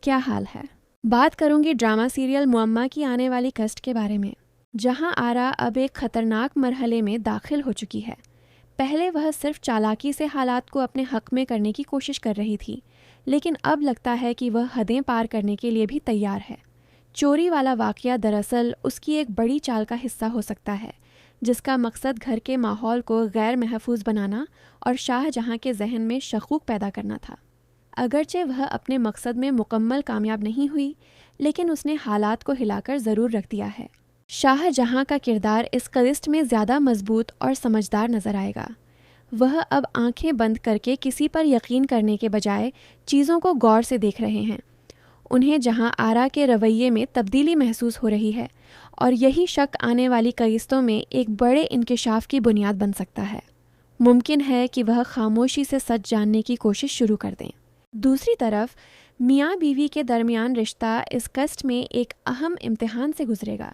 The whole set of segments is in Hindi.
क्या हाल है। बात करूंगी ड्रामा सीरियल मुअम्मा की आने वाली कस्ट के बारे में, जहां आरा अब एक खतरनाक मरहले में दाखिल हो चुकी है। पहले वह सिर्फ चालाकी से हालात को अपने हक में करने की कोशिश कर रही थी, लेकिन अब लगता है कि वह हदें पार करने के लिए भी तैयार है। चोरी वाला वाकया दरअसल उसकी एक बड़ी चाल का हिस्सा हो सकता है, जिसका मकसद घर के माहौल को गैर महफूज बनाना और शाहजहां के जहन में शकूक पैदा करना था। अगरचे वह अपने मकसद में मुकम्मल कामयाब नहीं हुई, लेकिन उसने हालात को हिलाकर ज़रूर रख दिया है। शाहजहां का किरदार इस कलिस्ट में ज़्यादा मजबूत और समझदार नज़र आएगा। वह अब आंखें बंद करके किसी पर यकीन करने के बजाय चीज़ों को गौर से देख रहे हैं। उन्हें जहां आरा के रवैये में तब्दीली महसूस हो रही है, और यही शक आने वाली कलिस्तों में एक बड़े इंकिशाफ की बुनियाद बन सकता है। मुमकिन है कि वह खामोशी से सच जानने की कोशिश शुरू कर दें। दूसरी तरफ मियाँ बीवी के दरमियान रिश्ता इस कस्ट में एक अहम इम्तिहान से गुजरेगा,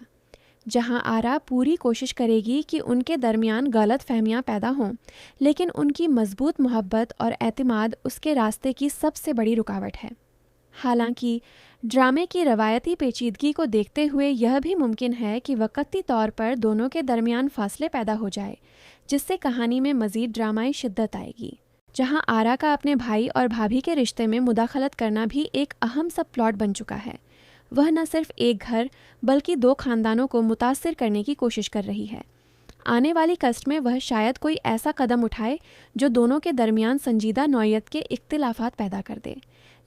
जहां आरा पूरी कोशिश करेगी कि उनके दरमियान गलत फहमियाँ पैदा हों, लेकिन उनकी मजबूत मोहब्बत और एतमाद उसके रास्ते की सबसे बड़ी रुकावट है। हालांकि ड्रामे की रवायती पेचीदगी को देखते हुए यह भी मुमकिन है कि वक़्ती तौर पर दोनों के दरमियान फासले पैदा हो जाए, जिससे कहानी में मज़ीद ड्रामाई शिद्दत आएगी। जहां आरा का अपने भाई और भाभी के रिश्ते में मुदाखलत करना भी एक अहम सब प्लॉट बन चुका है। वह न सिर्फ एक घर बल्कि दो खानदानों को मुतासिर करने की कोशिश कर रही है। आने वाली कस्ट में वह शायद कोई ऐसा कदम उठाए जो दोनों के दरमियान संजीदा नौयत के इख्तिलाफात पैदा कर दे।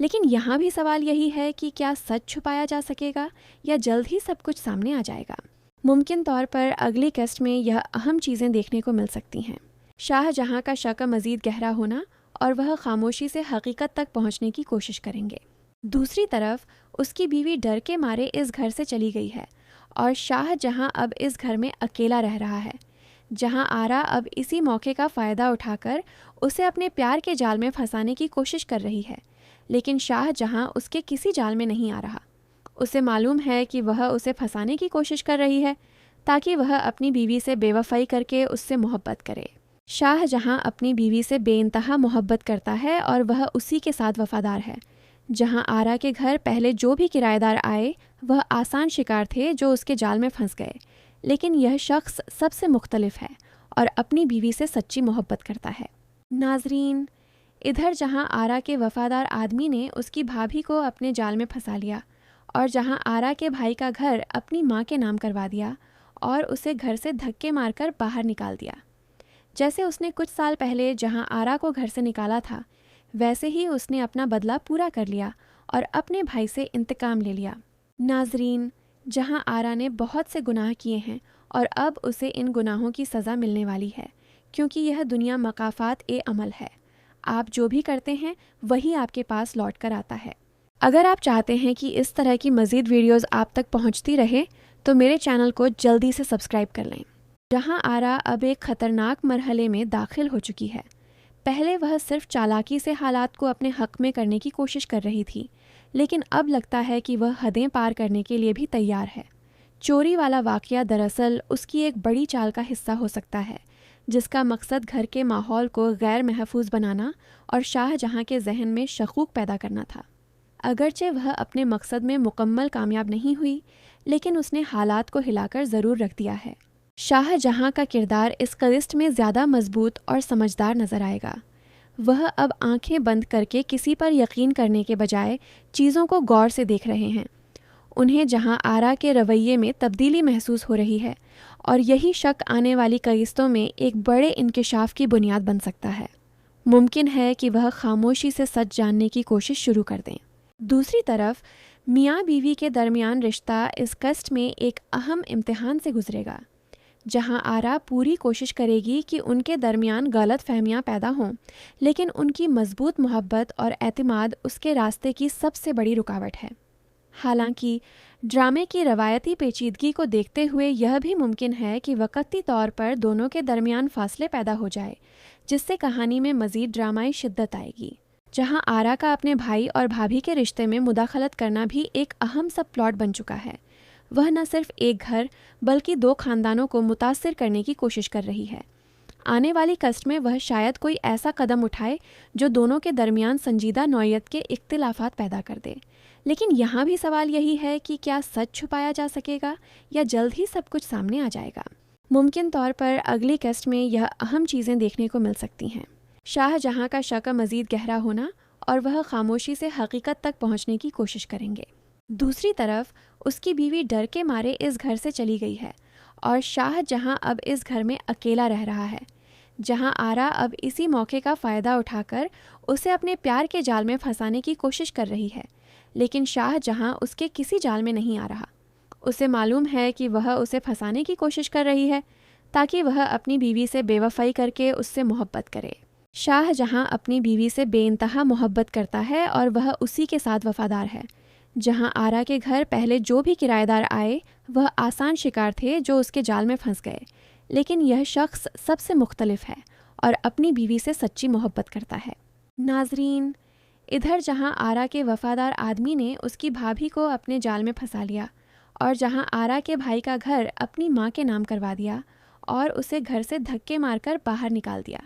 लेकिन यहाँ भी सवाल यही है कि क्या सच छुपाया जा सकेगा या जल्द ही सब कुछ सामने आ जाएगा। मुमकिन तौर पर अगली कस्ट में यह अहम चीज़ें देखने को मिल सकती हैं। शाहजहां का शक मज़ीद गहरा होना और वह खामोशी से हकीकत तक पहुंचने की कोशिश करेंगे। दूसरी तरफ उसकी बीवी डर के मारे इस घर से चली गई है, और शाहजहां अब इस घर में अकेला रह रहा है। जहां आरा अब इसी मौके का फ़ायदा उठाकर उसे अपने प्यार के जाल में फंसाने की कोशिश कर रही है, लेकिन शाहजहां उसके किसी जाल में नहीं आ रहा। उसे मालूम है कि वह उसे फंसाने की कोशिश कर रही है ताकि वह अपनी बीवी से बेवफाई करके उससे मोहब्बत करे। शाहजहां अपनी बीवी से बेइंतहा मोहब्बत करता है और वह उसी के साथ वफादार है। जहां आरा के घर पहले जो भी किराएदार आए वह आसान शिकार थे जो उसके जाल में फंस गए, लेकिन यह शख्स सबसे मुख्तलिफ है और अपनी बीवी से सच्ची मोहब्बत करता है। नाजरीन, इधर जहां आरा के वफादार आदमी ने उसकी भाभी को अपने जाल में फंसा लिया, और जहां आरा के भाई का घर अपनी माँ के नाम करवा दिया और उसे घर से धक्के मारकर बाहर निकाल दिया। जैसे उसने कुछ साल पहले जहां आरा को घर से निकाला था, वैसे ही उसने अपना बदला पूरा कर लिया और अपने भाई से इंतकाम ले लिया। नाजरीन, जहां आरा ने बहुत से गुनाह किए हैं और अब उसे इन गुनाहों की सज़ा मिलने वाली है, क्योंकि यह दुनिया मकाफात ए अमल है। आप जो भी करते हैं वही आपके पास लौट कर आता है। अगर आप चाहते हैं कि इस तरह की मज़ीद वीडियोज़ आप तक पहुँचती रहे तो मेरे चैनल को जल्दी से सब्सक्राइब कर लें। जहां आरा अब एक खतरनाक मरहले में दाखिल हो चुकी है। पहले वह सिर्फ चालाकी से हालात को अपने हक में करने की कोशिश कर रही थी, लेकिन अब लगता है कि वह हदें पार करने के लिए भी तैयार है। चोरी वाला वाकया दरअसल उसकी एक बड़ी चाल का हिस्सा हो सकता है, जिसका मकसद घर के माहौल को गैर महफूज बनाना और शाहजहां के जहन में शकूक पैदा करना था। अगरचे वह अपने मकसद में मुकम्मल कामयाब नहीं हुई, लेकिन उसने हालात को हिलाकर ज़रूर रख दिया है। शाहजहां का किरदार इस कलिस्ट में ज़्यादा मजबूत और समझदार नज़र आएगा। वह अब आंखें बंद करके किसी पर यकीन करने के बजाय चीज़ों को गौर से देख रहे हैं। उन्हें जहां आरा के रवैये में तब्दीली महसूस हो रही है, और यही शक आने वाली कलिस्तों में एक बड़े इंकिशाफ की बुनियाद बन सकता है। मुमकिन है कि वह खामोशी से सच जानने की कोशिश शुरू कर दें। दूसरी तरफ मियाँ बीवी के दरमियान रिश्ता इस कस्ट में एक अहम इम्तिहान से गुजरेगा, जहां आरा पूरी कोशिश करेगी कि उनके दरमियान गलत फहमियाँ पैदा हों, लेकिन उनकी मजबूत मोहब्बत और एतमाद उसके रास्ते की सबसे बड़ी रुकावट है। हालांकि ड्रामे की रवायती पेचीदगी को देखते हुए यह भी मुमकिन है कि वक़्ती तौर पर दोनों के दरमियान फासले पैदा हो जाए, जिससे कहानी में मज़ीद ड्रामाई शिद्दत आएगी। जहां आरा का अपने भाई और भाभी के रिश्ते में मुदाखलत करना भी एक अहम सब प्लॉट बन चुका है। वह न सिर्फ एक घर बल्कि दो खानदानों को मुतासिर करने की कोशिश कर रही है। आने वाली कस्ट में वह शायद कोई ऐसा कदम उठाए जो दोनों के दरमियान संजीदा नौयत के इख्तिलाफात पैदा कर दे, लेकिन यहाँ भी सवाल यही है कि क्या सच छुपाया जा सकेगा या जल्द ही सब कुछ सामने आ जाएगा। मुमकिन तौर पर अगली किस्त में यह अहम चीज़ें देखने को मिल सकती हैं। शाहजहां का शक मज़ीद गहरा होना और वह खामोशी से हकीकत तक पहुंचने की कोशिश करेंगे। दूसरी तरफ उसकी बीवी डर के मारे इस घर से चली गई है और शाहजहां अब इस घर में अकेला रह रहा है, जहां आरा अब इसी मौके का फ़ायदा उठाकर उसे अपने प्यार के जाल में फंसाने की कोशिश कर रही है। लेकिन शाहजहां उसके किसी जाल में नहीं आ रहा। उसे मालूम है कि वह उसे फंसाने की कोशिश कर रही है ताकि वह अपनी बीवी से बेवफाई करके उससे मोहब्बत करे। शाहजहां अपनी बीवी से बेइंतहा मोहब्बत करता है और वह उसी के साथ वफादार है। जहां आरा के घर पहले जो भी किराएदार आए वह आसान शिकार थे जो उसके जाल में फंस गए, लेकिन यह शख्स सबसे मुख्तलिफ है और अपनी बीवी से सच्ची मोहब्बत करता है। नाजरीन, इधर जहां आरा के वफादार आदमी ने उसकी भाभी को अपने जाल में फंसा लिया और जहां आरा के भाई का घर अपनी माँ के नाम करवा दिया और उसे घर से धक्के मारकर बाहर निकाल दिया।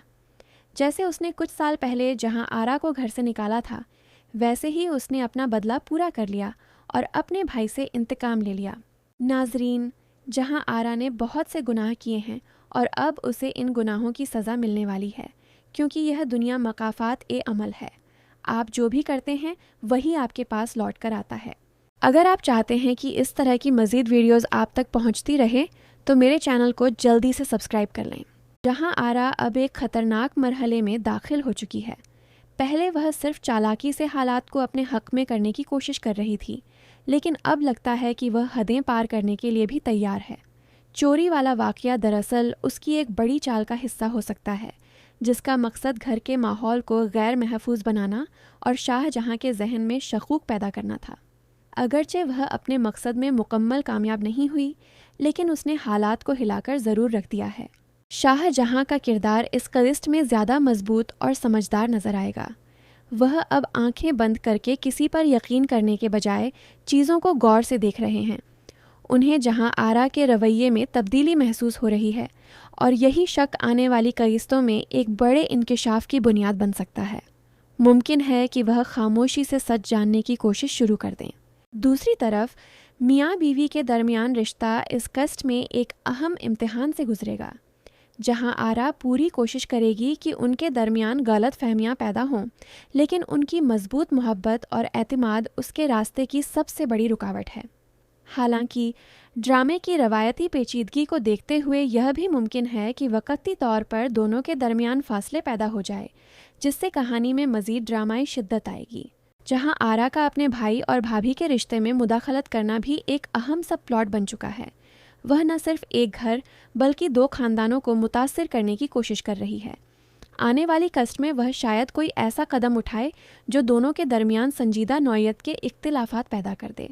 जैसे उसने कुछ साल पहले जहां आरा को घर से निकाला था, वैसे ही उसने अपना बदला पूरा कर लिया और अपने भाई से इंतकाम ले लिया। नाजरीन, जहां आरा ने बहुत से गुनाह किए हैं और अब उसे इन गुनाहों की सज़ा मिलने वाली है, क्योंकि यह दुनिया मकाफात ए अमल है। आप जो भी करते हैं वही आपके पास लौट कर आता है। अगर आप चाहते हैं कि इस तरह की मज़ीद वीडियोज़ आप तक पहुँचती रहे तो मेरे चैनल को जल्दी से सब्सक्राइब कर लें। जहां आरा अब एक ख़तरनाक मरहले में दाखिल हो चुकी है। पहले वह सिर्फ चालाकी से हालात को अपने हक में करने की कोशिश कर रही थी, लेकिन अब लगता है कि वह हदें पार करने के लिए भी तैयार है। चोरी वाला वाक़या दरअसल उसकी एक बड़ी चाल का हिस्सा हो सकता है, जिसका मकसद घर के माहौल को गैर महफूज बनाना और शाहजहां के जहन में शकूक पैदा करना था। अगरचे वह अपने मकसद में मुकम्मल कामयाब नहीं हुई, लेकिन उसने हालात को हिलाकर ज़रूर रख दिया है। शाहजहां का किरदार इस क़िस्त में ज़्यादा मजबूत और समझदार नज़र आएगा। वह अब आंखें बंद करके किसी पर यकीन करने के बजाय चीज़ों को गौर से देख रहे हैं। उन्हें जहां आरा के रवैये में तब्दीली महसूस हो रही है और यही शक आने वाली क़िस्तों में एक बड़े इंकिशाफ की बुनियाद बन सकता है। मुमकिन है कि वह खामोशी से सच जानने की कोशिश शुरू कर दें। दूसरी तरफ मियाँ बीवी के दरमियान रिश्ता इस क़िस्त में एक अहम इम्तिहान से गुजरेगा, जहां आरा पूरी कोशिश करेगी कि उनके दरमियान गलत फहमियाँ पैदा हों, लेकिन उनकी मजबूत मोहब्बत और एतमाद उसके रास्ते की सबसे बड़ी रुकावट है। हालांकि ड्रामे की रवायती पेचीदगी को देखते हुए यह भी मुमकिन है कि वक़्ती तौर पर दोनों के दरमियान फासले पैदा हो जाए, जिससे कहानी में मज़ीद ड्रामाई शिद्दत आएगी। जहां आरा का अपने भाई और भाभी के रिश्ते में मुदाखलत करना भी एक अहम सब प्लॉट बन चुका है। वह न सिर्फ एक घर बल्कि दो खानदानों को मुतासिर करने की कोशिश कर रही है। आने वाली कस्ट में वह शायद कोई ऐसा कदम उठाए जो दोनों के दरमियान संजीदा नौयत के इख्तिलाफात पैदा कर दे।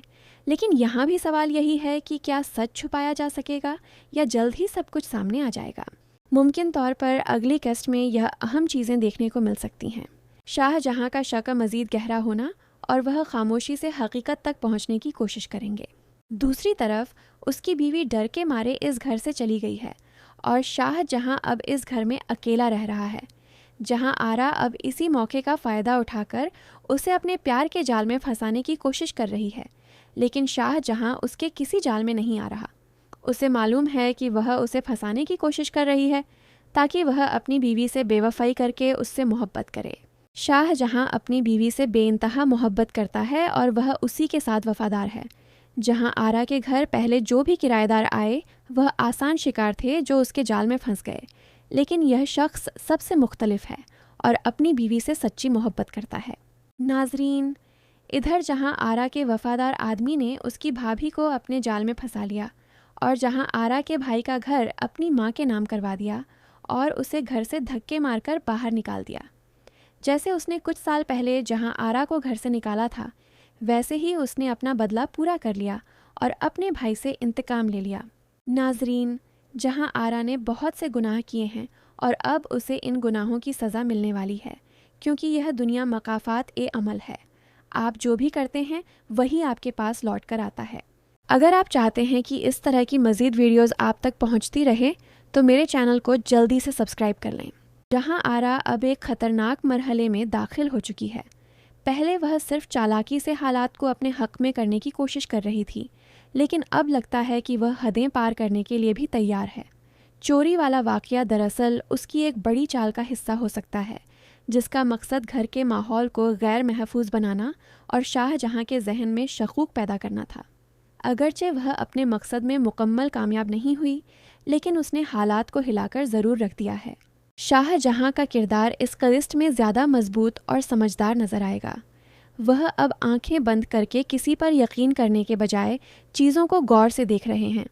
लेकिन यहाँ भी सवाल यही है कि क्या सच छुपाया जा सकेगा या जल्द ही सब कुछ सामने आ जाएगा। मुमकिन तौर पर अगली कस्ट में यह अहम चीज़ें देखने को मिल सकती हैं। शाहजहां का शक मज़ीद गहरा होना और वह खामोशी से हकीकत तक पहुँचने की कोशिश करेंगे। दूसरी तरफ उसकी बीवी डर के मारे इस घर से चली गई है और शाहजहां अब इस घर में अकेला रह रहा है, जहां आरा अब इसी मौके का फ़ायदा उठाकर उसे अपने प्यार के जाल में फंसाने की कोशिश कर रही है। लेकिन शाहजहां उसके किसी जाल में नहीं आ रहा। उसे मालूम है कि वह उसे फंसाने की कोशिश कर रही है ताकि वह अपनी बीवी से बेवफाई करके उससे मोहब्बत करे। शाहजहां अपनी बीवी से बेइंतहा मोहब्बत करता है और वह उसी के साथ वफादार है। जहां आरा के घर पहले जो भी किराएदार आए वह आसान शिकार थे जो उसके जाल में फंस गए, लेकिन यह शख्स सबसे मुख्तलिफ है और अपनी बीवी से सच्ची मोहब्बत करता है। नाजरीन, इधर जहां आरा के वफादार आदमी ने उसकी भाभी को अपने जाल में फंसा लिया और जहां आरा के भाई का घर अपनी माँ के नाम करवा दिया और उसे घर से धक्के मारकर बाहर निकाल दिया। जैसे उसने कुछ साल पहले जहां आरा को घर से निकाला था, वैसे ही उसने अपना बदला पूरा कर लिया और अपने भाई से इंतकाम ले लिया। नाजरीन, जहां आरा ने बहुत से गुनाह किए हैं और अब उसे इन गुनाहों की सज़ा मिलने वाली है, क्योंकि यह दुनिया मकाफात ए अमल है। आप जो भी करते हैं वही आपके पास लौट कर आता है। अगर आप चाहते हैं कि इस तरह की मज़ीद वीडियोज़ आप तक पहुँचती रहे तो मेरे चैनल को जल्दी से सब्सक्राइब कर लें। जहां आरा अब एक ख़तरनाक मरहले में दाखिल हो चुकी है। पहले वह सिर्फ चालाकी से हालात को अपने हक में करने की कोशिश कर रही थी, लेकिन अब लगता है कि वह हदें पार करने के लिए भी तैयार है। चोरी वाला वाकया दरअसल उसकी एक बड़ी चाल का हिस्सा हो सकता है, जिसका मकसद घर के माहौल को गैर महफूज बनाना और शाहजहां के जहन में शकूक पैदा करना था। अगरचे वह अपने मकसद में मुकम्मल कामयाब नहीं हुई, लेकिन उसने हालात को हिलाकर ज़रूर रख दिया है। शाहजहां का किरदार इस क़िस्त में ज़्यादा मजबूत और समझदार नज़र आएगा। वह अब आंखें बंद करके किसी पर यकीन करने के बजाय चीज़ों को गौर से देख रहे हैं।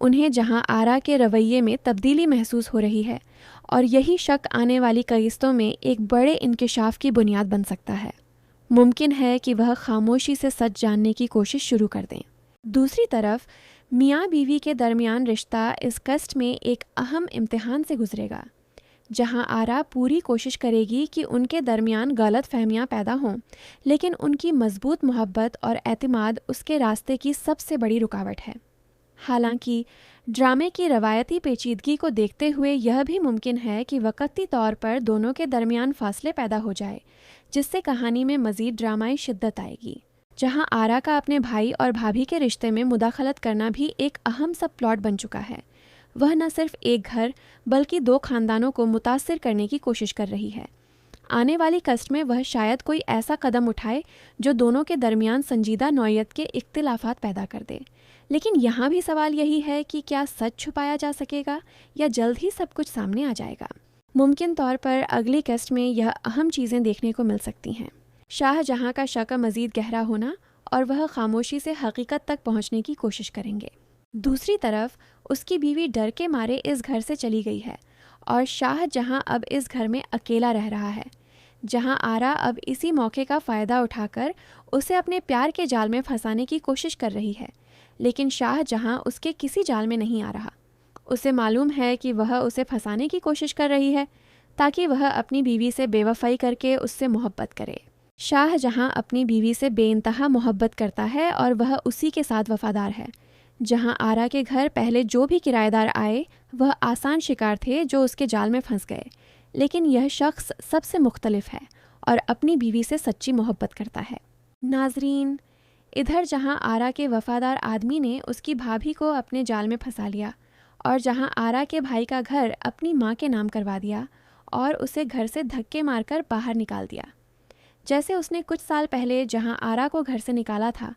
उन्हें जहां आरा के रवैये में तब्दीली महसूस हो रही है, और यही शक आने वाली क़िस्तों में एक बड़े इंकिशाफ की बुनियाद बन सकता है। मुमकिन है कि वह खामोशी से सच जानने की कोशिश शुरू कर दें। दूसरी तरफ मियाँ बीवी के दरमियान रिश्ता इस कस्ट में एक अहम इम्तिहान से गुजरेगा, जहां आरा पूरी कोशिश करेगी कि उनके दरमियान गलत फहमियाँ पैदा हों, लेकिन उनकी मजबूत मोहब्बत और एतमाद उसके रास्ते की सबसे बड़ी रुकावट है। हालांकि ड्रामे की रवायती पेचीदगी को देखते हुए यह भी मुमकिन है कि वक़्ती तौर पर दोनों के दरमियान फासले पैदा हो जाए, जिससे कहानी में मज़ीद ड्रामाई शिद्दत आएगी। जहां आरा का अपने भाई और भाभी के रिश्ते में मुदाखलत करना भी एक अहम सब प्लॉट बन चुका है। वह न सिर्फ एक घर बल्कि 2 खानदानों को मुतासिर करने की कोशिश कर रही है। आने वाली कस्ट में वह शायद कोई ऐसा कदम उठाए जो दोनों के दरमियान संजीदा नौयत के इख्तिलाफात पैदा कर दे। लेकिन यहाँ भी सवाल यही है कि क्या सच छुपाया जा सकेगा या जल्द ही सब कुछ सामने आ जाएगा। मुमकिन तौर पर अगली कस्ट में यह अहम चीज़ें देखने को मिल सकती हैं। शाहजहां का शक मज़ीद गहरा होना और वह खामोशी से हकीकत तक पहुंचने की कोशिश करेंगे। दूसरी तरफ उसकी बीवी डर के मारे इस घर से चली गई है और शाहजहां अब इस घर में अकेला रह रहा है, जहां आरा अब इसी मौके का फ़ायदा उठाकर उसे अपने प्यार के जाल में फंसाने की कोशिश कर रही है। लेकिन शाहजहां उसके किसी जाल में नहीं आ रहा। उसे मालूम है कि वह उसे फंसाने की कोशिश कर रही है ताकि वह अपनी बीवी से बेवफाई करके उससे मोहब्बत करे। शाहजहां अपनी बीवी से बेइंतहा मोहब्बत करता है और वह उसी के साथ वफादार है। जहां आरा के घर पहले जो भी किराएदार आए वह आसान शिकार थे जो उसके जाल में फंस गए, लेकिन यह शख्स सबसे मुख्तलिफ है और अपनी बीवी से सच्ची मोहब्बत करता है। नाजरीन, इधर जहां आरा के वफादार आदमी ने उसकी भाभी को अपने जाल में फंसा लिया और जहां आरा के भाई का घर अपनी माँ के नाम करवा दिया और उसे घर से धक्के मारकर बाहर निकाल दिया। जैसे उसने कुछ साल पहले जहां आरा को घर से निकाला था,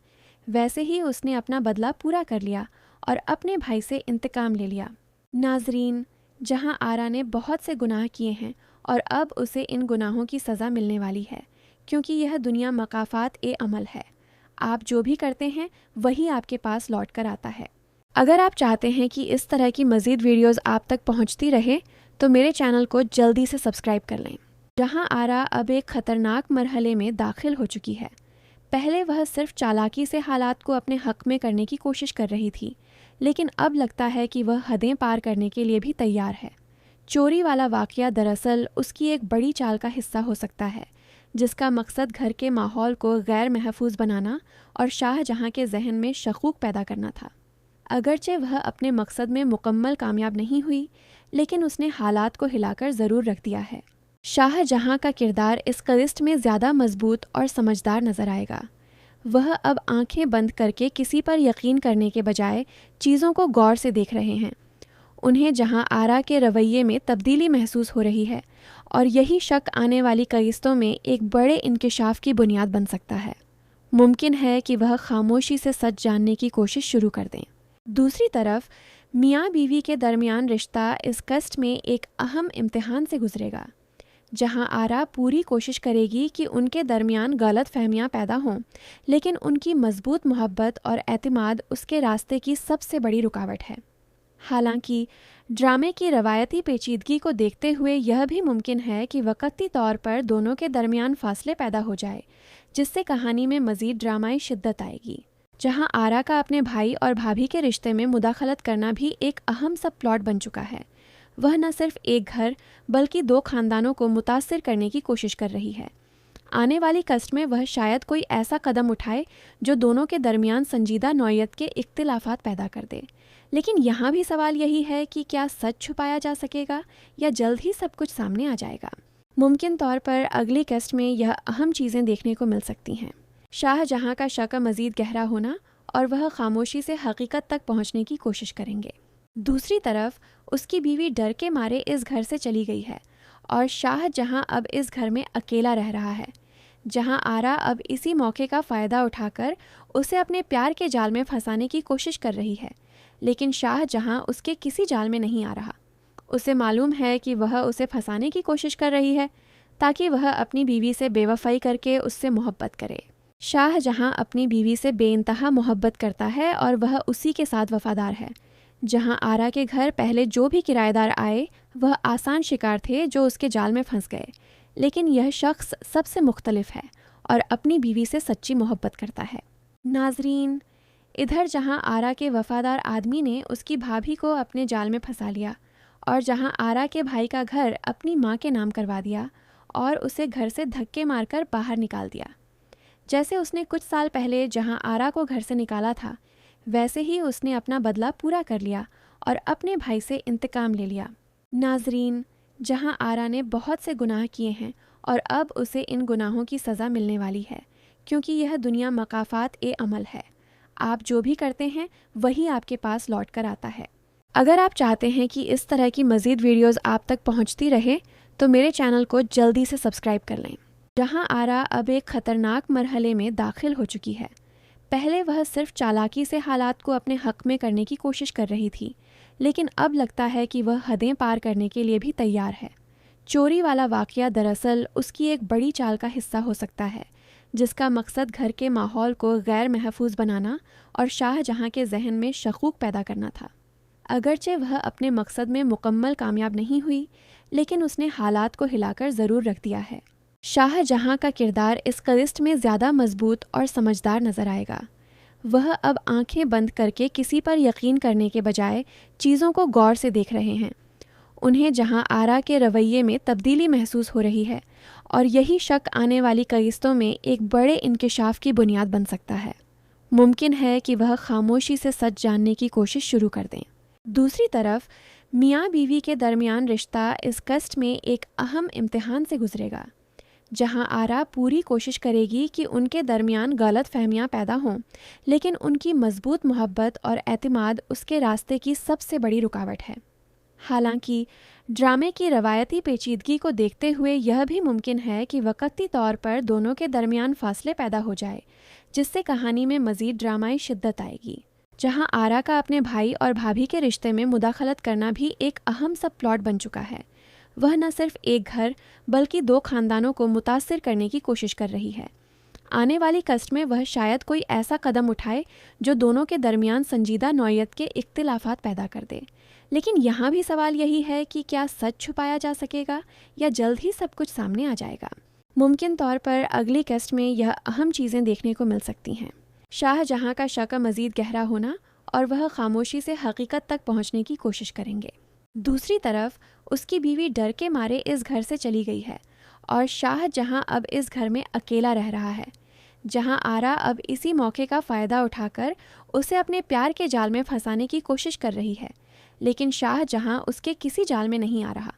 वैसे ही उसने अपना बदला पूरा कर लिया और अपने भाई से इंतकाम ले लिया। नाजरीन, जहां आरा ने बहुत से गुनाह किए हैं और अब उसे इन गुनाहों की सज़ा मिलने वाली है, क्योंकि यह दुनिया मकाफात ए अमल है। आप जो भी करते हैं वही आपके पास लौट कर आता है। अगर आप चाहते हैं कि इस तरह की मज़ीद वीडियोज़ आप तक पहुँचती रहे तो मेरे चैनल को जल्दी से सब्सक्राइब कर लें। जहां आरा अब एक ख़तरनाक मरहले में दाखिल हो चुकी है। पहले वह सिर्फ चालाकी से हालात को अपने हक में करने की कोशिश कर रही थी, लेकिन अब लगता है कि वह हदें पार करने के लिए भी तैयार है। चोरी वाला वाकया दरअसल उसकी एक बड़ी चाल का हिस्सा हो सकता है, जिसका मकसद घर के माहौल को गैर महफूज बनाना और शाहजहां के जहन में शकूक पैदा करना था। अगरचे वह अपने मकसद में मुकम्मल कामयाब नहीं हुई, लेकिन उसने हालात को हिलाकर ज़रूर रख दिया है। शाहजहां का किरदार इस क़िस्त में ज़्यादा मजबूत और समझदार नज़र आएगा। वह अब आंखें बंद करके किसी पर यकीन करने के बजाय चीज़ों को गौर से देख रहे हैं। उन्हें जहां आरा के रवैये में तब्दीली महसूस हो रही है, और यही शक आने वाली क़िस्तों में एक बड़े इंकिशाफ की बुनियाद बन सकता है। मुमकिन है कि वह खामोशी से सच जानने की कोशिश शुरू कर दें। दूसरी तरफ मियाँ बीवी के दरमियान रिश्ता इस कस्ट में एक अहम इम्तिहान से गुजरेगा, जहां आरा पूरी कोशिश करेगी कि उनके दरमियान गलत फहमियाँ पैदा हों, लेकिन उनकी मजबूत मोहब्बत और एतमाद उसके रास्ते की सबसे बड़ी रुकावट है। हालांकि ड्रामे की रवायती पेचीदगी को देखते हुए यह भी मुमकिन है कि वक़्ती तौर पर दोनों के दरमियान फासले पैदा हो जाए, जिससे कहानी में मज़ीद ड्रामाई शिद्दत आएगी। जहां आरा का अपने भाई और भाभी के रिश्ते में मुदाखलत करना भी एक अहम सब प्लॉट बन चुका है। वह न सिर्फ एक घर बल्कि 2 खानदानों को मुतासिर करने की कोशिश कर रही है। आने वाली कस्ट में वह शायद कोई ऐसा कदम उठाए जो दोनों के दरमियान संजीदा नौयत के इख्तिलाफात पैदा कर दे। लेकिन यहाँ भी सवाल यही है कि क्या सच छुपाया जा सकेगा या जल्द ही सब कुछ सामने आ जाएगा। मुमकिन तौर पर अगली कस्ट में यह अहम चीज़ें देखने को मिल सकती हैं। शाहजहां का शक मज़ीद गहरा होना और वह खामोशी से हकीकत तक पहुंचने की कोशिश करेंगे। दूसरी तरफ उसकी बीवी डर के मारे इस घर से चली गई है और शाहजहां अब इस घर में अकेला रह रहा है, जहां आरा अब इसी मौके का फ़ायदा उठाकर उसे अपने प्यार के जाल में फंसाने की कोशिश कर रही है। लेकिन शाहजहां उसके किसी जाल में नहीं आ रहा। उसे मालूम है कि वह उसे फंसाने की कोशिश कर रही है ताकि वह अपनी बीवी से बेवफाई करके उससे मोहब्बत करे। शाहजहां अपनी बीवी से बेइंतहा मोहब्बत करता है और वह उसी के साथ वफादार है। जहां आरा के घर पहले जो भी किराएदार आए वह आसान शिकार थे जो उसके जाल में फंस गए, लेकिन यह शख्स सबसे मुख्तलिफ है और अपनी बीवी से सच्ची मोहब्बत करता है। नाजरीन, इधर जहां आरा के वफादार आदमी ने उसकी भाभी को अपने जाल में फंसा लिया और जहां आरा के भाई का घर अपनी माँ के नाम करवा दिया और उसे घर से धक्के मारकर बाहर निकाल दिया। जैसे उसने कुछ साल पहले जहां आरा को घर से निकाला था, वैसे ही उसने अपना बदला पूरा कर लिया और अपने भाई से इंतकाम ले लिया। नाजरीन, जहां आरा ने बहुत से गुनाह किए हैं और अब उसे इन गुनाहों की सज़ा मिलने वाली है, क्योंकि यह दुनिया मकाफात ए अमल है। आप जो भी करते हैं वही आपके पास लौट कर आता है। अगर आप चाहते हैं कि इस तरह की मज़ीद वीडियोस आप तक पहुंचती रहे तो मेरे चैनल को जल्दी से सब्सक्राइब कर लें। जहां आरा अब एक ख़तरनाक मरहले में दाखिल हो चुकी है। पहले वह सिर्फ चालाकी से हालात को अपने हक में करने की कोशिश कर रही थी, लेकिन अब लगता है कि वह हदें पार करने के लिए भी तैयार है। चोरी वाला वाक़या दरअसल उसकी एक बड़ी चाल का हिस्सा हो सकता है, जिसका मकसद घर के माहौल को गैर महफूज बनाना और शाहजहां के जहन में शकूक पैदा करना था। अगरचे वह अपने मकसद में मुकम्मल कामयाब नहीं हुई, लेकिन उसने हालात को हिलाकर ज़रूर रख दिया है। शाहजहां का किरदार इस क़िस्त में ज़्यादा मजबूत और समझदार नज़र आएगा। वह अब आंखें बंद करके किसी पर यकीन करने के बजाय चीज़ों को गौर से देख रहे हैं। उन्हें जहां आरा के रवैये में तब्दीली महसूस हो रही है और यही शक आने वाली क़िस्तों में एक बड़े इंकिशाफ की बुनियाद बन सकता है। मुमकिन है कि वह खामोशी से सच जानने की कोशिश शुरू कर दें। दूसरी तरफ मियाँ बीवी के दरमियान रिश्ता इस कस्ट में एक अहम इम्तिहान से गुजरेगा, जहां आरा पूरी कोशिश करेगी कि उनके दरमियान गलत फहमियाँ पैदा हों, लेकिन उनकी मजबूत मोहब्बत और एतमाद उसके रास्ते की सबसे बड़ी रुकावट है। हालांकि ड्रामे की रवायती पेचीदगी को देखते हुए यह भी मुमकिन है कि वक़्ती तौर पर दोनों के दरमियान फासले पैदा हो जाए, जिससे कहानी में मज़ीद ड्रामाई शिद्दत आएगी। जहां आरा का अपने भाई और भाभी के रिश्ते में मुदाखलत करना भी एक अहम सब प्लॉट बन चुका है। वह न सिर्फ एक घर बल्कि दो खानदानों को मुतासिर करने की कोशिश कर रही है। आने वाली कस्ट में वह शायद कोई ऐसा कदम उठाए जो दोनों के दरमियान संजीदा नौयत के इख्तिलाफात पैदा कर दे। लेकिन यहाँ भी सवाल यही है कि क्या सच छुपाया जा सकेगा या जल्द ही सब कुछ सामने आ जाएगा। मुमकिन तौर पर अगली कस्ट में यह अहम चीज़ें देखने को मिल सकती हैं। शाहजहां का शक मज़ीद गहरा होना और वह खामोशी से हकीकत तक पहुंचने की कोशिश करेंगे। दूसरी तरफ उसकी बीवी डर के मारे इस घर से चली गई है और शाहजहां अब इस घर में अकेला रह रहा है, जहां आरा अब इसी मौके का फ़ायदा उठाकर उसे अपने प्यार के जाल में फंसाने की कोशिश कर रही है। लेकिन शाहजहां उसके किसी जाल में नहीं आ रहा।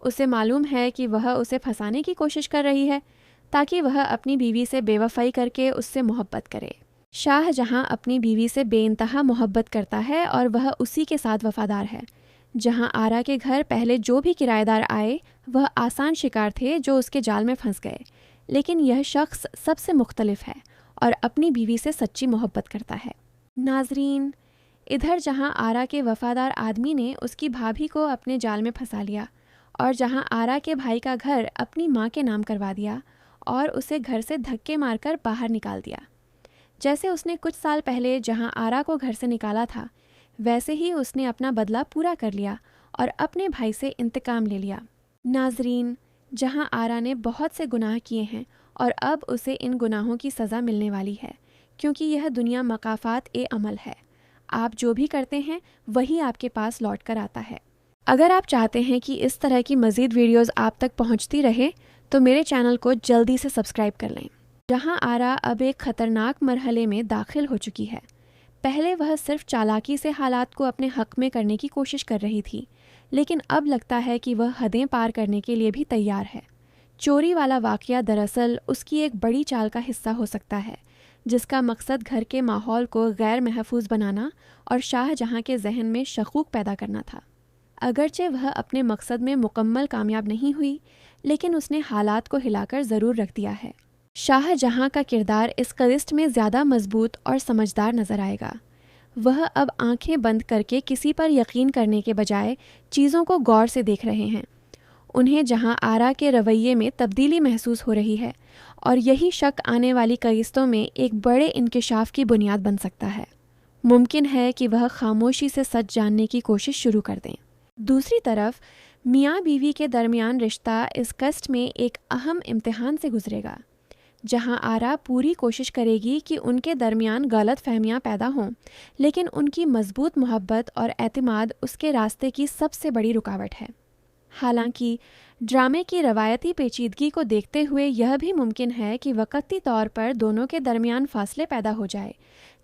उसे मालूम है कि वह उसे फंसाने की कोशिश कर रही है ताकि वह अपनी बीवी से बेवफाई करके उससे मोहब्बत करे। शाहजहां अपनी बीवी से बेइंतहा मोहब्बत करता है और वह उसी के साथ वफादार है। जहां आरा के घर पहले जो भी किराएदार आए वह आसान शिकार थे जो उसके जाल में फंस गए, लेकिन यह शख्स सबसे मुख्तलिफ है और अपनी बीवी से सच्ची मोहब्बत करता है। नाजरीन, इधर जहां आरा के वफादार आदमी ने उसकी भाभी को अपने जाल में फंसा लिया और जहां आरा के भाई का घर अपनी माँ के नाम करवा दिया और उसे घर से धक्के मारकर बाहर निकाल दिया। जैसे उसने कुछ साल पहले जहां आरा को घर से निकाला था, वैसे ही उसने अपना बदला पूरा कर लिया और अपने भाई से इंतकाम ले लिया। नाजरीन, जहां आरा ने बहुत से गुनाह किए हैं और अब उसे इन गुनाहों की सज़ा मिलने वाली है, क्योंकि यह दुनिया मकाफात ए अमल है। आप जो भी करते हैं वही आपके पास लौट कर आता है। अगर आप चाहते हैं कि इस तरह की मज़ीद वीडियोस आप तक पहुंचती रहे तो मेरे चैनल को जल्दी से सब्सक्राइब कर लें। जहां आरा अब एक ख़तरनाक मरहले में दाखिल हो चुकी है। पहले वह सिर्फ चालाकी से हालात को अपने हक में करने की कोशिश कर रही थी, लेकिन अब लगता है कि वह हदें पार करने के लिए भी तैयार है। चोरी वाला वाकया दरअसल उसकी एक बड़ी चाल का हिस्सा हो सकता है, जिसका मकसद घर के माहौल को गैर महफूज बनाना और शाहजहां के जहन में शकूक पैदा करना था। अगरचे वह अपने मकसद में मुकम्मल कामयाब नहीं हुई, लेकिन उसने हालात को हिलाकर ज़रूर रख दिया है। शाहजहां का किरदार इस क़िस्त में ज़्यादा मजबूत और समझदार नज़र आएगा। वह अब आंखें बंद करके किसी पर यकीन करने के बजाय चीज़ों को गौर से देख रहे हैं। उन्हें जहां आरा के रवैये में तब्दीली महसूस हो रही है, और यही शक आने वाली क़िस्तों में एक बड़े इंकिशाफ की बुनियाद बन सकता है। मुमकिन है कि वह खामोशी से सच जानने की कोशिश शुरू कर दें। दूसरी तरफ मियाँ बीवी के दरमियान रिश्ता इस क़िस्त में एक अहम इम्तिहान से गुजरेगा, जहां आरा पूरी कोशिश करेगी कि उनके दरमियान गलत फहमियाँ पैदा हों, लेकिन उनकी मजबूत मोहब्बत और एतमाद उसके रास्ते की सबसे बड़ी रुकावट है। हालांकि ड्रामे की रवायती पेचीदगी को देखते हुए यह भी मुमकिन है कि वक़्ती तौर पर दोनों के दरमियान फासले पैदा हो जाए,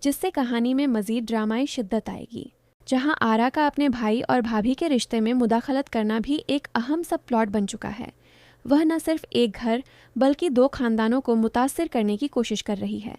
जिससे कहानी में मज़ीद ड्रामाई शिद्दत आएगी। जहां आरा का अपने भाई और भाभी के रिश्ते में मुदाखलत करना भी एक अहम सब प्लॉट बन चुका है। वह न सिर्फ एक घर बल्कि 2 खानदानों को मुतासिर करने की कोशिश कर रही है।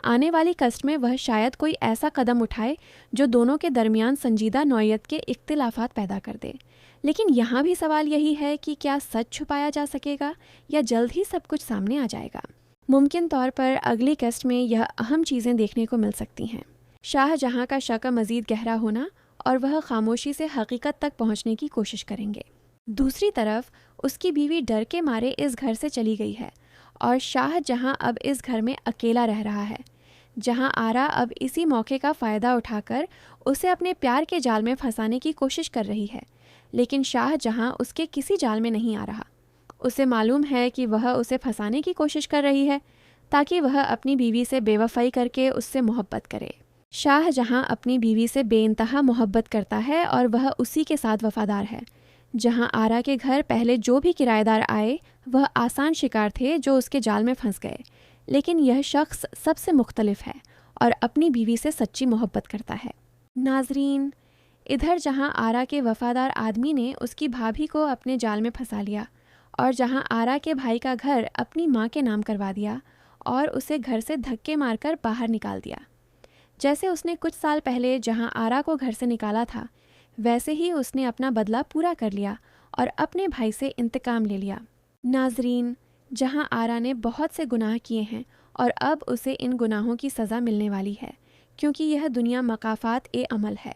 आने वाली क़िस्त में वह शायद कोई ऐसा कदम उठाए जो दोनों के दरमियान संजीदा नौयत के इख्तिलाफात पैदा कर दे। लेकिन यहाँ भी सवाल यही है कि क्या सच छुपाया जा सकेगा या जल्द ही सब कुछ सामने आ जाएगा। मुमकिन तौर पर अगली क़िस्त में यह अहम चीज़ें देखने को मिल सकती हैं। शाहजहां का शक मज़ीद गहरा होना और वह खामोशी से हकीकत तक पहुंचने की कोशिश करेंगे। दूसरी तरफ उसकी बीवी डर के मारे इस घर से चली गई है और शाहजहां अब इस घर में अकेला रह रहा है, जहां आरा अब इसी मौके का फ़ायदा उठाकर उसे अपने प्यार के जाल में फंसाने की कोशिश कर रही है। लेकिन शाहजहां उसके किसी जाल में नहीं आ रहा। उसे मालूम है कि वह उसे फंसाने की कोशिश कर रही है ताकि वह अपनी बीवी से बेवफाई करके उससे मोहब्बत करे। शाहजहां अपनी बीवी से बेइंतहा मोहब्बत करता है और वह उसी के साथ वफादार है। जहां आरा के घर पहले जो भी किराएदार आए वह आसान शिकार थे जो उसके जाल में फंस गए, लेकिन यह शख्स सबसे मुख्तलिफ है और अपनी बीवी से सच्ची मोहब्बत करता है। नाजरीन, इधर जहां आरा के वफादार आदमी ने उसकी भाभी को अपने जाल में फंसा लिया और जहां आरा के भाई का घर अपनी माँ के नाम करवा दिया और उसे घर से धक्के मारकर बाहर निकाल दिया। जैसे उसने कुछ साल पहले जहां आरा को घर से निकाला था, वैसे ही उसने अपना बदला पूरा कर लिया और अपने भाई से इंतकाम ले लिया। नाजरीन, जहां आरा ने बहुत से गुनाह किए हैं और अब उसे इन गुनाहों की सज़ा मिलने वाली है, क्योंकि यह दुनिया मकाफात ए अमल है।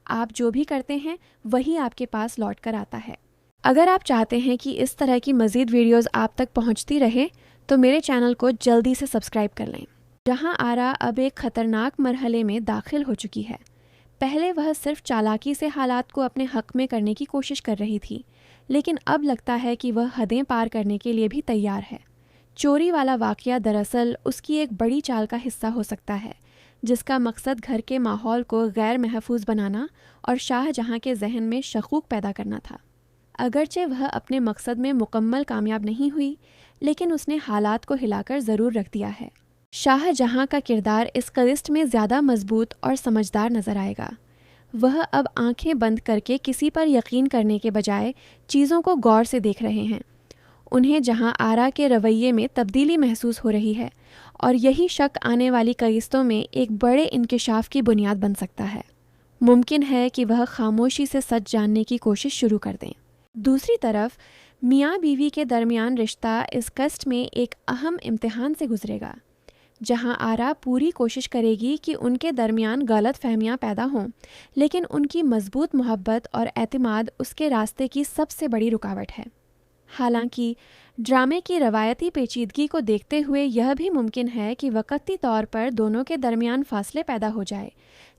आप जो भी करते हैं वही आपके पास लौट कर आता है। अगर आप चाहते हैं कि इस तरह की मज़ीद वीडियोज़ आप तक पहुँचती रहे तो मेरे चैनल को जल्दी से सब्सक्राइब कर लें। जहां आरा अब एक ख़तरनाक मरहले में दाखिल हो चुकी है। पहले वह सिर्फ चालाकी से हालात को अपने हक में करने की कोशिश कर रही थी, लेकिन अब लगता है कि वह हदें पार करने के लिए भी तैयार है। चोरी वाला वाकया दरअसल उसकी एक बड़ी चाल का हिस्सा हो सकता है, जिसका मकसद घर के माहौल को गैर महफूज बनाना और शाहजहां के जहन में शकूक पैदा करना था। अगरचे वह अपने मकसद में मुकम्मल कामयाब नहीं हुई, लेकिन उसने हालात को हिलाकर ज़रूर रख दिया है। शाहजहां का किरदार इस क़िस्त में ज़्यादा मजबूत और समझदार नज़र आएगा। वह अब आंखें बंद करके किसी पर यकीन करने के बजाय चीज़ों को गौर से देख रहे हैं। उन्हें जहां आरा के रवैये में तब्दीली महसूस हो रही है, और यही शक आने वाली क़िस्तों में एक बड़े इंकिशाफ की बुनियाद बन सकता है। मुमकिन है कि वह खामोशी से सच जानने की कोशिश शुरू कर दें। दूसरी तरफ मियाँ बीवी के दरमियान रिश्ता इस क़िस्त में एक अहम इम्तिहान से गुजरेगा, जहां आरा पूरी कोशिश करेगी कि उनके दरमियान गलत फहमियाँ पैदा हों, लेकिन उनकी मजबूत मोहब्बत और एतमाद उसके रास्ते की सबसे बड़ी रुकावट है। हालांकि ड्रामे की रवायती पेचीदगी को देखते हुए यह भी मुमकिन है कि वक़्ती तौर पर दोनों के दरमियान फासले पैदा हो जाए,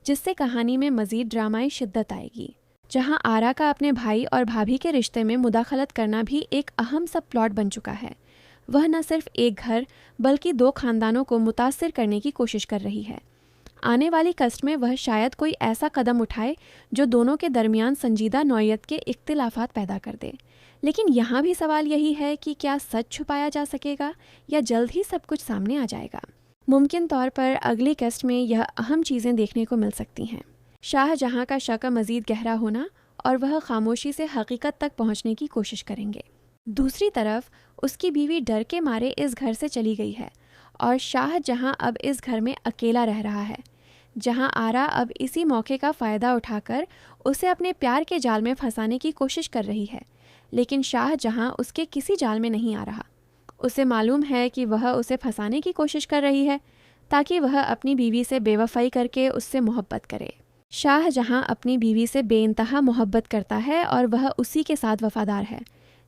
जिससे कहानी में मज़ीद ड्रामाई शिद्दत आएगी। जहां आरा का अपने भाई और भाभी के रिश्ते में मुदाखलत करना भी एक अहम सब प्लॉट बन चुका है। वह न सिर्फ एक घर बल्कि 2 खानदानों को मुतासिर करने की कोशिश कर रही है। आने वाली क़िस्त में वह शायद कोई ऐसा कदम उठाए जो दोनों के दरमियान संजीदा नौयत के इख्तिलाफात पैदा कर दे। लेकिन यहाँ भी सवाल यही है कि क्या सच छुपाया जा सकेगा या जल्द ही सब कुछ सामने आ जाएगा। मुमकिन तौर पर अगली क़िस्त में यह अहम चीज़ें देखने को मिल सकती हैं। शाहजहां का शक मज़ीद गहरा होना और वह खामोशी से हकीकत तक पहुँचने की कोशिश करेंगे। दूसरी तरफ उसकी बीवी डर के मारे इस घर से चली गई है और शाहजहां अब इस घर में अकेला रह रहा है, जहां आरा अब इसी मौके का फ़ायदा उठाकर उसे अपने प्यार के जाल में फंसाने की कोशिश कर रही है। लेकिन शाहजहां उसके किसी जाल में नहीं आ रहा। उसे मालूम है कि वह उसे फंसाने की कोशिश कर रही है ताकि वह अपनी बीवी से बेवफाई करके उससे मोहब्बत करे। शाहजहां अपनी बीवी से बेइंतहा मोहब्बत करता है और वह उसी के साथ वफादार है।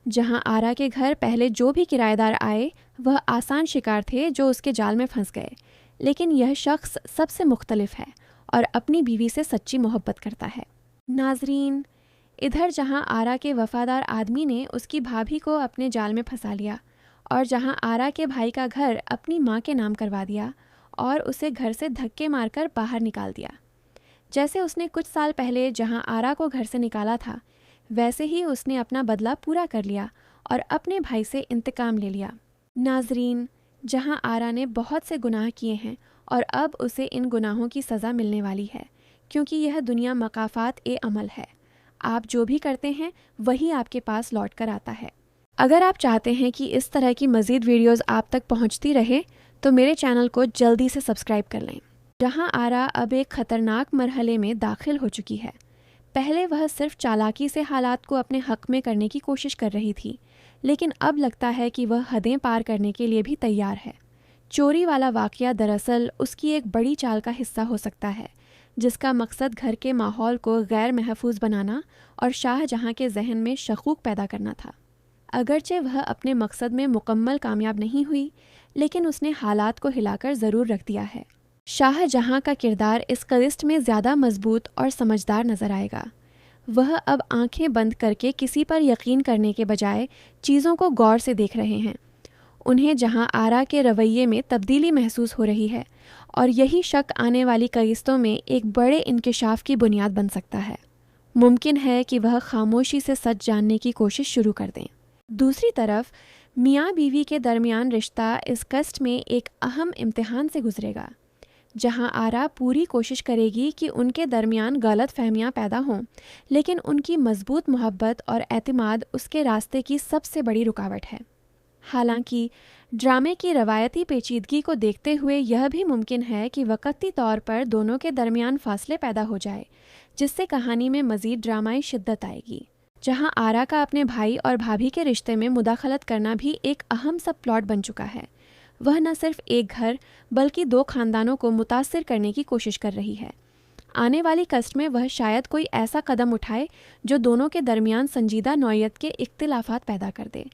जहां आरा के घर पहले जो भी किराएदार आए वह आसान शिकार थे जो उसके जाल में फंस गए, लेकिन यह शख्स सबसे मुख्तलिफ है और अपनी बीवी से सच्ची मोहब्बत करता है। नाजरीन, इधर जहां आरा के वफादार आदमी ने उसकी भाभी को अपने जाल में फंसा लिया और जहां आरा के भाई का घर अपनी माँ के नाम करवा दिया और उसे घर से धक्के मारकर बाहर निकाल दिया। जैसे उसने कुछ साल पहले जहां आरा को घर से निकाला था, वैसे ही उसने अपना बदला पूरा कर लिया और अपने भाई से इंतकाम ले लिया। नाजरीन, जहां आरा ने बहुत से गुनाह किए हैं और अब उसे इन गुनाहों की सज़ा मिलने वाली है, क्योंकि यह दुनिया मकाफात ए अमल है। आप जो भी करते हैं वही आपके पास लौट कर आता है। अगर आप चाहते हैं कि इस तरह की मज़ीद वीडियोज़ आप तक पहुंचती रहे तो मेरे चैनल को जल्दी से सब्सक्राइब कर लें। जहां आरा अब एक ख़तरनाक मरहले में दाखिल हो चुकी है। पहले वह सिर्फ चालाकी से हालात को अपने हक में करने की कोशिश कर रही थी, लेकिन अब लगता है कि वह हदें पार करने के लिए भी तैयार है। चोरी वाला वाक़या दरअसल उसकी एक बड़ी चाल का हिस्सा हो सकता है, जिसका मकसद घर के माहौल को गैर महफूज बनाना और शाहजहां के जहन में शकूक पैदा करना था। अगरचे वह अपने मकसद में मुकम्मल कामयाब नहीं हुई, लेकिन उसने हालात को हिलाकर ज़रूर रख दिया है। शाहजहां का किरदार इस क़िस्त में ज़्यादा मजबूत और समझदार नज़र आएगा। वह अब आंखें बंद करके किसी पर यकीन करने के बजाय चीज़ों को गौर से देख रहे हैं। उन्हें जहां आरा के रवैये में तब्दीली महसूस हो रही है और यही शक आने वाली क़िस्तों में एक बड़े इंकिशाफ की बुनियाद बन सकता है। मुमकिन है कि वह खामोशी से सच जानने की कोशिश शुरू कर दें। दूसरी तरफ मियाँ बीवी के दरमियान रिश्ता इस कस्ट में एक अहम इम्तिहान से गुजरेगा, जहां आरा पूरी कोशिश करेगी कि उनके दरमियान गलत फहमियाँ पैदा हों, लेकिन उनकी मजबूत मोहब्बत और एतमाद उसके रास्ते की सबसे बड़ी रुकावट है। हालांकि ड्रामे की रवायती पेचीदगी को देखते हुए यह भी मुमकिन है कि वक़्ती तौर पर दोनों के दरमियान फासले पैदा हो जाए, जिससे कहानी में मज़ीद ड्रामाई शिद्दत आएगी। जहां आरा का अपने भाई और भाभी के रिश्ते में मुदाखलत करना भी एक अहम सब प्लॉट बन चुका है। वह न सिर्फ एक घर बल्कि दो खानदानों को मुतासिर करने की कोशिश कर रही है। आने वाली कस्ट में वह शायद कोई ऐसा कदम उठाए जो दोनों के दरमियान संजीदा नौयत के इख्तिलाफात पैदा कर दे।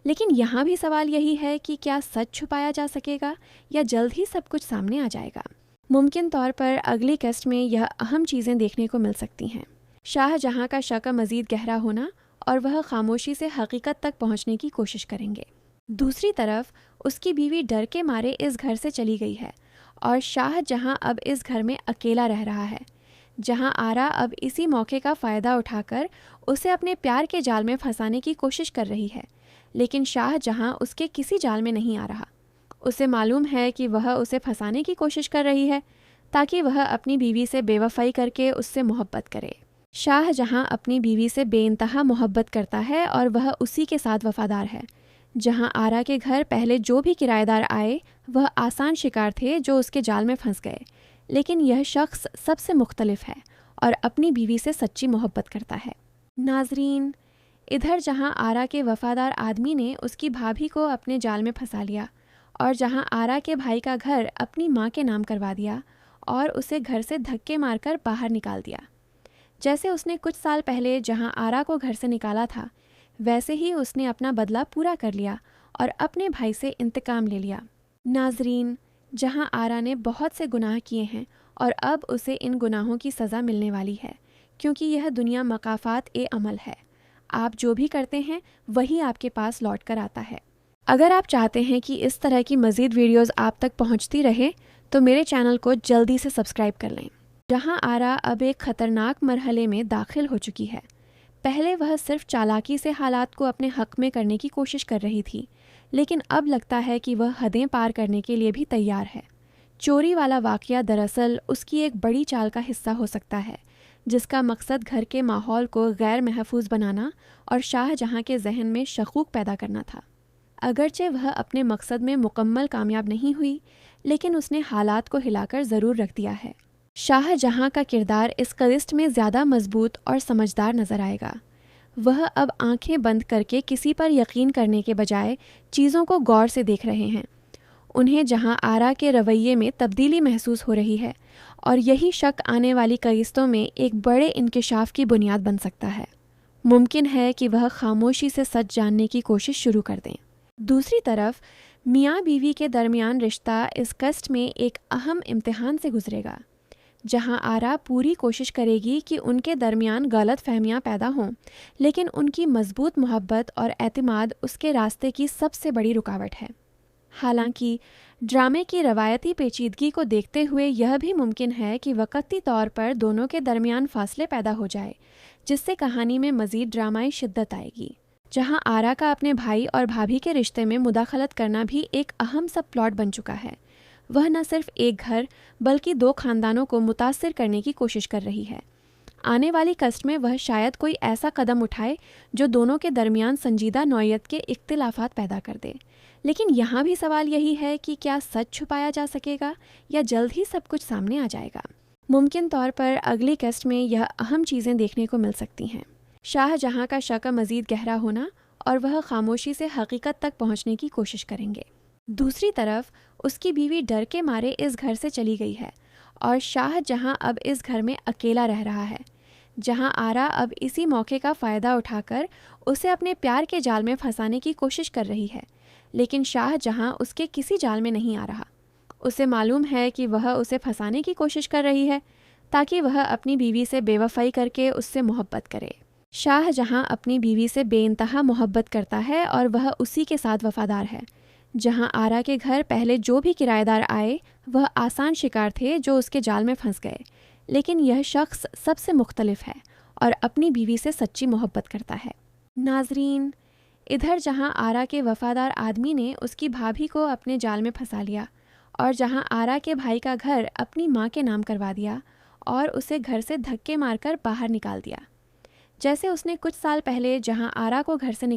लेकिन यहाँ भी सवाल यही है कि क्या सच छुपाया जा सकेगा या जल्द ही सब कुछ सामने आ जाएगा। मुमकिन तौर पर अगली कस्ट में यह अहम चीज़ें देखने को मिल सकती हैं। शाहजहां का शक मज़ीद गहरा होना और वह खामोशी से हकीकत तक पहुंचने की कोशिश करेंगे। दूसरी तरफ उसकी बीवी डर के मारे इस घर से चली गई है और शाहजहां अब इस घर में अकेला रह रहा है, जहां आरा अब इसी मौके का फ़ायदा उठाकर उसे अपने प्यार के जाल में फंसाने की कोशिश कर रही है। लेकिन शाहजहां उसके किसी जाल में नहीं आ रहा। उसे मालूम है कि वह उसे फंसाने की कोशिश कर रही है ताकि वह अपनी बीवी से बेवफाई करके उससे मोहब्बत करे। शाहजहां अपनी बीवी से बेइंतहा मोहब्बत करता है और वह उसी के साथ वफादार है। जहां आरा के घर पहले जो भी किराएदार आए वह आसान शिकार थे जो उसके जाल में फंस गए, लेकिन यह शख्स सबसे मुख्तलिफ है और अपनी बीवी से सच्ची मोहब्बत करता है। नाजरीन, इधर जहां आरा के वफादार आदमी ने उसकी भाभी को अपने जाल में फंसा लिया और जहां आरा के भाई का घर अपनी माँ के नाम करवा दिया और उसे घर से धक्के मारकर बाहर निकाल दिया। जैसे उसने कुछ साल पहले जहां आरा को घर से निकाला था, वैसे ही उसने अपना बदला पूरा कर लिया और अपने भाई से इंतकाम ले लिया। नाजरीन, जहां आरा ने बहुत से गुनाह किए हैं और अब उसे इन गुनाहों की सज़ा मिलने वाली है, क्योंकि यह दुनिया मकाफात ए अमल है। आप जो भी करते हैं वही आपके पास लौट कर आता है। अगर आप चाहते हैं कि इस तरह की मज़ीद वीडियोज़ आप तक पहुँचती रहे तो मेरे चैनल को जल्दी से सब्सक्राइब कर लें। जहां आरा अब एक ख़तरनाक मरहले में दाखिल हो चुकी है। पहले वह सिर्फ चालाकी से हालात को अपने हक में करने की कोशिश कर रही थी, लेकिन अब लगता है कि वह हदें पार करने के लिए भी तैयार है। चोरी वाला वाक़या दरअसल उसकी एक बड़ी चाल का हिस्सा हो सकता है, जिसका मकसद घर के माहौल को गैर महफूज बनाना और शाहजहां के जहन में शकूक पैदा करना था। अगरचे वह अपने मकसद में मुकम्मल कामयाब नहीं हुई, लेकिन उसने हालात को हिलाकर ज़रूर रख दिया है। शाहजहां का किरदार इस क़िस्त में ज़्यादा मजबूत और समझदार नज़र आएगा। वह अब आंखें बंद करके किसी पर यकीन करने के बजाय चीज़ों को गौर से देख रहे हैं। उन्हें जहां आरा के रवैये में तब्दीली महसूस हो रही है, और यही शक आने वाली क़िस्तों में एक बड़े इंकिशाफ की बुनियाद बन सकता है। मुमकिन है कि वह खामोशी से सच जानने की कोशिश शुरू कर दें। दूसरी तरफ मियाँ बीवी के दरमियान रिश्ता इस क़िस्त में एक अहम इम्तिहान से गुजरेगा, जहां आरा पूरी कोशिश करेगी कि उनके दरमियान गलत फहमियाँ पैदा हों, लेकिन उनकी मजबूत मोहब्बत और एतमाद उसके रास्ते की सबसे बड़ी रुकावट है। हालांकि ड्रामे की रवायती पेचीदगी को देखते हुए यह भी मुमकिन है कि वक़्ती तौर पर दोनों के दरमियान फासले पैदा हो जाए, जिससे कहानी में मज़ीद ड्रामाई शिद्दत आएगी। जहां आरा का अपने भाई और भाभी के रिश्ते में मुदाखलत करना भी एक अहम सब प्लॉट बन चुका है। वह न सिर्फ एक घर बल्कि 2 खानदानों को मुतासिर करने की कोशिश कर रही है। आने वाली क़िस्त में वह शायद कोई ऐसा कदम उठाए जो दोनों के दरमियान संजीदा नौयत के इख्तिलाफात पैदा कर दे। लेकिन यहाँ भी सवाल यही है कि क्या सच छुपाया जा सकेगा या जल्द ही सब कुछ सामने आ जाएगा। मुमकिन तौर पर अगली क़िस्त में यह अहम चीज़ें देखने को मिल सकती हैं। शाहजहां का शक मज़ीद गहरा होना, और वह खामोशी से हकीकत तक पहुंचने की कोशिश करेंगे। दूसरी तरफ उसकी बीवी डर के मारे इस घर से चली गई है, और शाहजहां अब इस घर में अकेला रह रहा है, जहां आरा अब इसी मौके का फ़ायदा उठाकर उसे अपने प्यार के जाल में फंसाने की कोशिश कर रही है। लेकिन शाहजहां उसके किसी जाल में नहीं आ रहा। उसे मालूम है कि वह उसे फंसाने की कोशिश कर रही है ताकि वह अपनी बीवी से बेवफाई करके उससे मोहब्बत करे। शाहजहां अपनी बीवी से बेइंतहा मोहब्बत करता है और वह उसी के साथ वफादार है। जहां आरा के घर पहले जो भी किराएदार आए वह आसान शिकार थे जो उसके जाल में फंस गए, लेकिन यह शख्स सबसे मुख्तलिफ है और अपनी बीवी से सच्ची मोहब्बत करता है। नाजरीन, इधर जहां आरा के वफादार आदमी ने उसकी भाभी को अपने जाल में फंसा लिया, और जहां आरा के भाई का घर अपनी माँ के नाम करवा दिया और उसे घर से धक्के मारकर बाहर निकाल दिया, जैसे उसने कुछ साल पहले जहां आरा को घर से